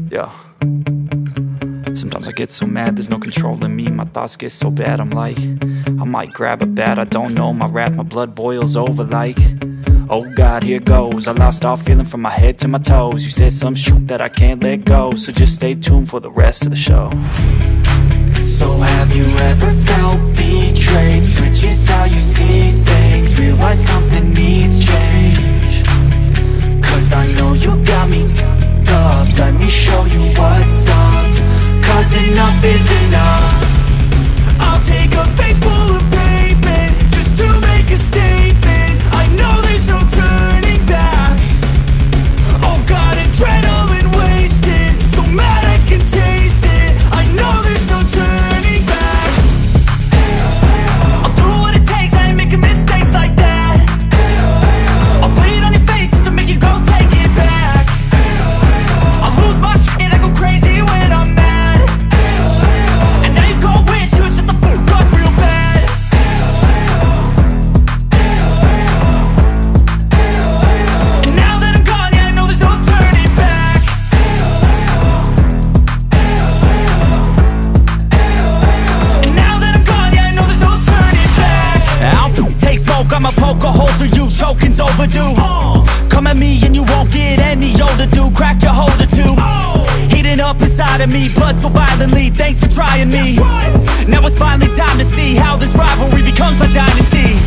Yeah. Sometimes I get so mad, there's no controlling me. My thoughts get so bad, I'm like, I might grab a bat, I don't know. My wrath, my blood boils over like, oh God, here goes. I lost all feeling from my head to my toes. You said some shit that I can't let go, so just stay tuned for the rest of the show. So have you ever felt betrayed? Switches how you see things, realize something needs change. Cause I know you got me up, let me show you what's up. Cause enough is enough. I'll take a face full of pavement just to make a statement. I know there's no turning back. Oh God, adrenaline wasted, so mad I can taste it. I know there's no turning back. I'll do what it takes, I ain't making mistakes like that. I'll put it on your face to make you go take it back. I'll lose my shit and I go crazy when I'm mad. And now you go wish you would shut the fuck up real bad. And now that I'm gone, yeah, I know there's no turning back. And now that I'm gone, yeah, I know there's no turning back. I'll take smoke, I'ma poke a hole through you, choking's overdue. Come at me and you won't get any older, dude. Crack your holder too. Heating up inside of me, blood so violently, thanks for trying me. Now it's finally time to see how this rivalry becomes a dynasty.